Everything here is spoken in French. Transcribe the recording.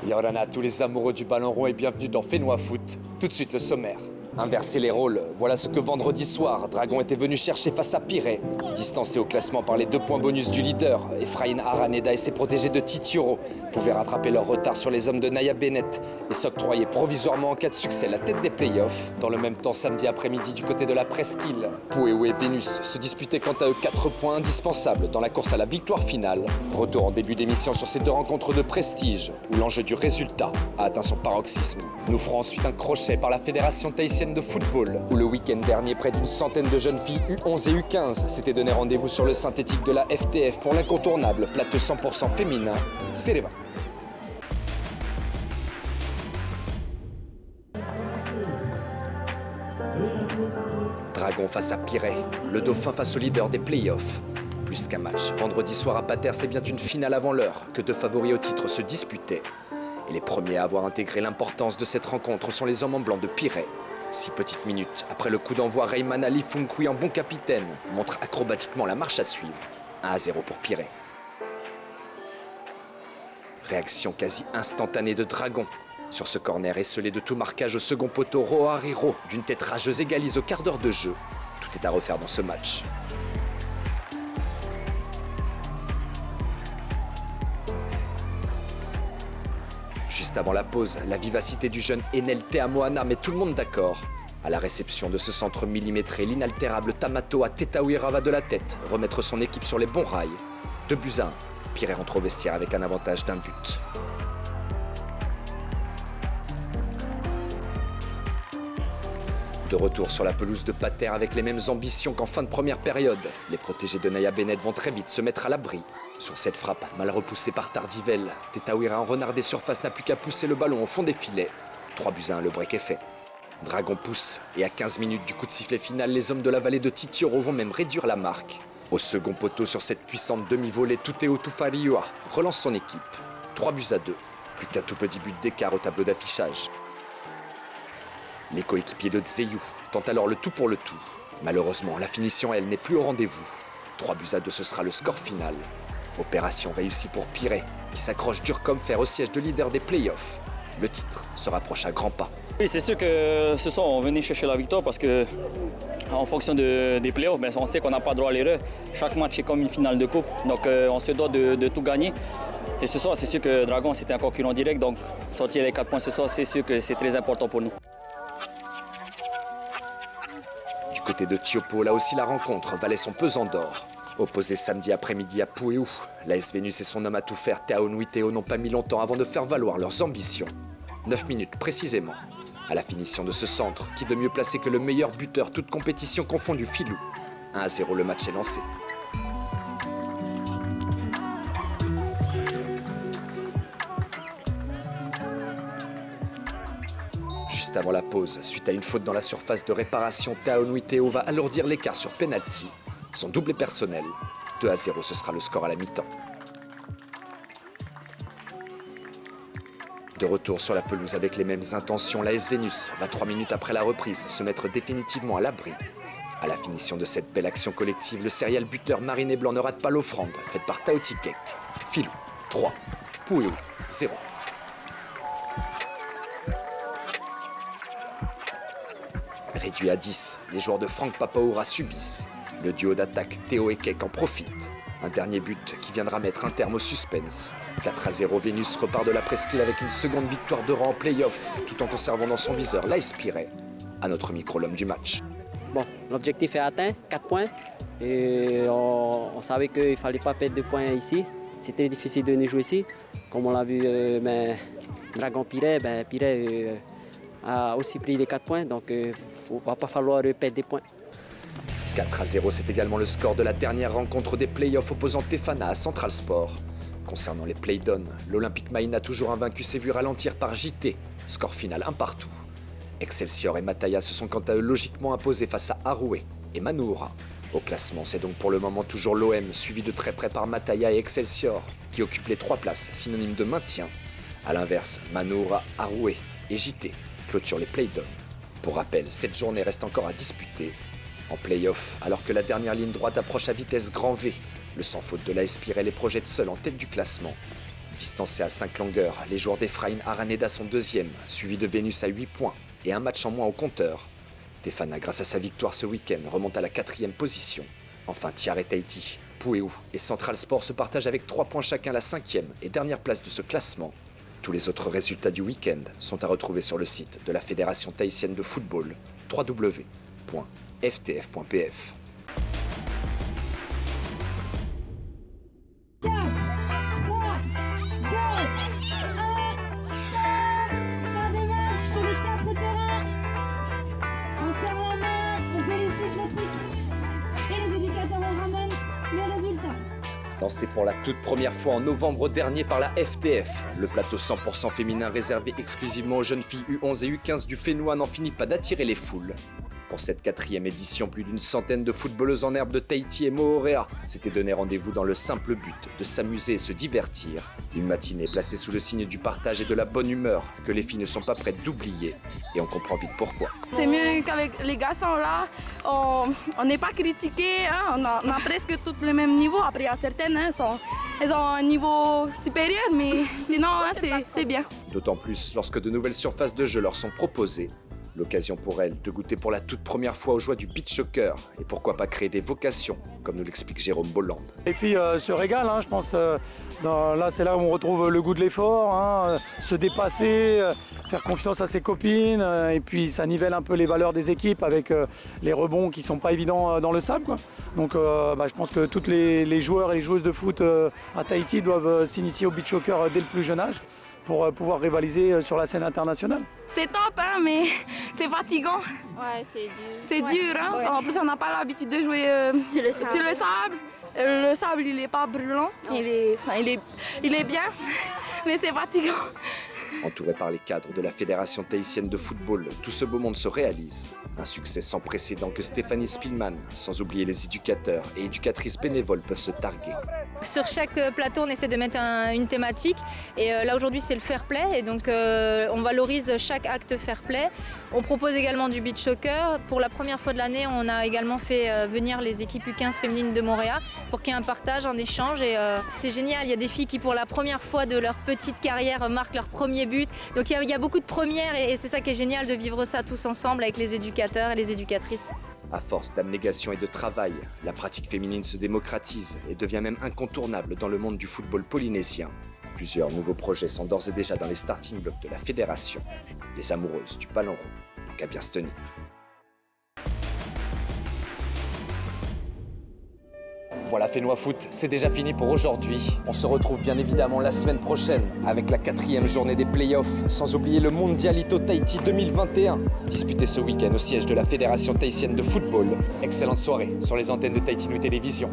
Yorana à tous les amoureux du ballon rond et bienvenue dans Fénois Foot. Tout de suite le sommaire. Inverser les rôles, voilà ce que vendredi soir, Dragon était venu chercher face à Pirée. Distancé au classement par les 2 points bonus du leader, Efraïn Araneda et ses protégés de Titioro pouvaient rattraper leur retard sur les hommes de Naya Bennett et s'octroyer provisoirement en cas de succès la tête des playoffs. Dans le même temps, samedi après-midi du côté de la presqu'île, Pouéou et Vénus se disputaient quant à eux 4 points indispensables dans la course à la victoire finale. Retour en début d'émission sur ces 2 rencontres de prestige où l'enjeu du résultat a atteint son paroxysme. Nous ferons ensuite un crochet par la Fédération tahitienne de football, où le week-end dernier, près d'une centaine de jeunes filles U11 et U15 s'étaient donné rendez-vous sur le synthétique de la FTF pour l'incontournable plateau 100% féminin, Sereva. Dragon face à Pirée, le dauphin face au leader des playoffs. Plus qu'un match, vendredi soir à Pater, c'est bien une finale avant l'heure que 2 favoris au titre se disputaient. Et les premiers à avoir intégré l'importance de cette rencontre sont les hommes en blanc de Pirée. 6 petites minutes après le coup d'envoi, Rayman Ali Funkui en bon capitaine montre acrobatiquement la marche à suivre. 1-0 pour Pirée. Réaction quasi instantanée de Dragon. Sur ce corner esselé de tout marquage au second poteau, Rohariro, d'une tête rageuse, égalise au quart d'heure de jeu. Tout est à refaire dans ce match. Juste avant la pause, la vivacité du jeune Enel Teamoana met tout le monde d'accord. À la réception de ce centre millimétré, l'inaltérable Tamato Tetawira va de la tête remettre son équipe sur les bons rails. 2-1, Pirée rentre au vestiaire avec un avantage d'1 but. De retour sur la pelouse de Pater avec les mêmes ambitions qu'en fin de première période, les protégés de Naya Bennett vont très vite se mettre à l'abri. Sur cette frappe, mal repoussée par Tardivelle, Tetawira en renard des surfaces n'a plus qu'à pousser le ballon au fond des filets. 3-1, le break est fait. Dragon pousse, et à 15 minutes du coup de sifflet final, les hommes de la vallée de Titioro vont même réduire la marque. Au second poteau, sur cette puissante demi-volée, Tuteo Tufariua relance son équipe. 3-2. Plus qu'un tout petit but d'écart au tableau d'affichage. Les coéquipiers de Tseyu tentent alors le tout pour le tout. Malheureusement, la finition, elle, n'est plus au rendez-vous. 3-2, ce sera le score final. Opération réussie pour Pirée, qui s'accroche dur comme fer au siège de leader des playoffs. Le titre se rapproche à grands pas. Oui, c'est sûr que ce soir, on venait chercher la victoire parce que, en fonction des playoffs, on sait qu'on n'a pas droit à l'erreur. Chaque match est comme une finale de coupe, donc on se doit de tout gagner. Et ce soir, c'est sûr que Dragon, c'était un concurrent direct, donc sortir les 4 points ce soir, c'est sûr que c'est très important pour nous. Du côté de Tiopo, là aussi la rencontre valait son pesant d'or. Opposé samedi après-midi à Pouéou, l'AS Vénus et son homme à tout faire, Tao Nuiteo, n'ont pas mis longtemps avant de faire valoir leurs ambitions. 9 minutes précisément. À la finition de ce centre, qui de mieux placé que le meilleur buteur, toute compétition confondue, Filou. 1-0, le match est lancé. Juste avant la pause, suite à une faute dans la surface de réparation, Tao Nuiteo va alourdir l'écart sur penalty. Son doublé personnel. 2-0, ce sera le score à la mi-temps. De retour sur la pelouse avec les mêmes intentions, l'AS Vénus va 3 minutes après la reprise se mettre définitivement à l'abri. À la finition de cette belle action collective, le serial buteur mariné blanc ne rate pas l'offrande faite par Taotikek. Filou, 3. Pouéou, 0. Réduit à 10, les joueurs de Franck Papaoura subissent. Le duo d'attaque Théo et Kek en profite. Un dernier but qui viendra mettre un terme au suspense. 4-0, Vénus repart de la presqu'île avec une seconde victoire de rang en play-off, tout en conservant dans son viseur l'AS Pirée. À notre micro, l'homme du match. Bon, l'objectif est atteint, 4 points. Et on savait qu'il ne fallait pas perdre de points ici. C'était difficile de venir jouer ici. Comme on l'a vu, Dragon Pirée, Pirée a aussi pris les 4 points, donc il ne va pas falloir perdre des points. 4-0, c'est également le score de la dernière rencontre des playoffs opposant Tefana à Central Sport. Concernant les playdowns, l'Olympique Maïna, toujours invaincu, s'est vu ralentir par JT. Score final 1-1. Excelsior et Mataya se sont quant à eux logiquement imposés face à Aroué et Manoura. Au classement, c'est donc pour le moment toujours l'OM, suivi de très près par Mataya et Excelsior, qui occupent les 3 places, synonymes de maintien. A l'inverse, Manoura, Aroué et JT clôturent les playdowns. Pour rappel, cette journée reste encore à disputer. En play-off, alors que la dernière ligne droite approche à vitesse grand V, le sans faute de l'AS Pirée les projette seul en tête du classement. Distancés à 5 longueurs, les joueurs d'Efraïn Araneda sont deuxièmes, suivis de Vénus à 8 points et un match en moins au compteur. Tefana, grâce à sa victoire ce week-end, remonte à la 4e position. Enfin, Tiare Tahiti, Pouéou et Central Sport se partagent avec 3 points chacun la 5e et dernière place de ce classement. Tous les autres résultats du week-end sont à retrouver sur le site de la Fédération tahitienne de football, www.ftf.pf. Lancé pour la toute première fois en novembre dernier par la FTF, le plateau 100% féminin réservé exclusivement aux jeunes filles U11 et U15 du Fénois n'en finit pas d'attirer les foules. Pour cette 4e édition, plus d'une centaine de footballeuses en herbe de Tahiti et Moorea s'étaient donné rendez-vous dans le simple but de s'amuser et se divertir. Une matinée placée sous le signe du partage et de la bonne humeur que les filles ne sont pas prêtes d'oublier. Et on comprend vite pourquoi. C'est mieux qu'avec les garçons là, on n'est pas critiqué, hein, on a presque tous le même niveau. Après, il y a certaines, hein, elles ont un niveau supérieur, mais sinon, hein, c'est bien. D'autant plus lorsque de nouvelles surfaces de jeu leur sont proposées. L'occasion pour elles de goûter pour la toute première fois aux joies du beach soccer et pourquoi pas créer des vocations, comme nous l'explique Jérôme Bolland. Les filles se régalent, hein, je pense. Là, c'est là où on retrouve le goût de l'effort, hein, se dépasser, faire confiance à ses copines, et puis ça nivelle un peu les valeurs des équipes avec les rebonds qui ne sont pas évidents dans le sable, quoi. Donc je pense que tous les joueurs et les joueuses de foot à Tahiti doivent s'initier au beach soccer dès le plus jeune âge, pour pouvoir rivaliser sur la scène internationale. C'est top, hein, mais c'est fatigant. Ouais, c'est dur. C'est dur, hein. Ouais. En plus, on n'a pas l'habitude de jouer sur le sable. Le sable, il n'est pas brûlant, il est bien, mais c'est fatigant. Entouré par les cadres de la Fédération tahitienne de football, tout ce beau monde se réalise. Un succès sans précédent que Stéphanie Spielmann, sans oublier les éducateurs et éducatrices bénévoles, peuvent se targuer. Sur chaque plateau, on essaie de mettre une thématique. Et là, aujourd'hui, c'est le fair play. Et donc, on valorise chaque acte fair play. On propose également du beach soccer. Pour la première fois de l'année, on a également fait venir les équipes U15 féminines de Moorea pour qu'il y ait un partage, un échange. Et c'est génial. Il y a des filles qui, pour la première fois de leur petite carrière, marquent leur premier but. Donc, il y a beaucoup de premières. Et c'est ça qui est génial, de vivre ça tous ensemble avec les éducateurs et les éducatrices. À force d'abnégation et de travail, la pratique féminine se démocratise et devient même incontournable dans le monde du football polynésien. Plusieurs nouveaux projets sont d'ores et déjà dans les starting blocks de la fédération. Les amoureuses du ballon rond n'ont qu'à bien se tenir. Voilà Fénois Foot, c'est déjà fini pour aujourd'hui. On se retrouve bien évidemment la semaine prochaine avec la 4e journée des playoffs, sans oublier le Mondialito Tahiti 2021, disputé ce week-end au siège de la Fédération tahitienne de football. Excellente soirée sur les antennes de Tahiti Nui Télévision.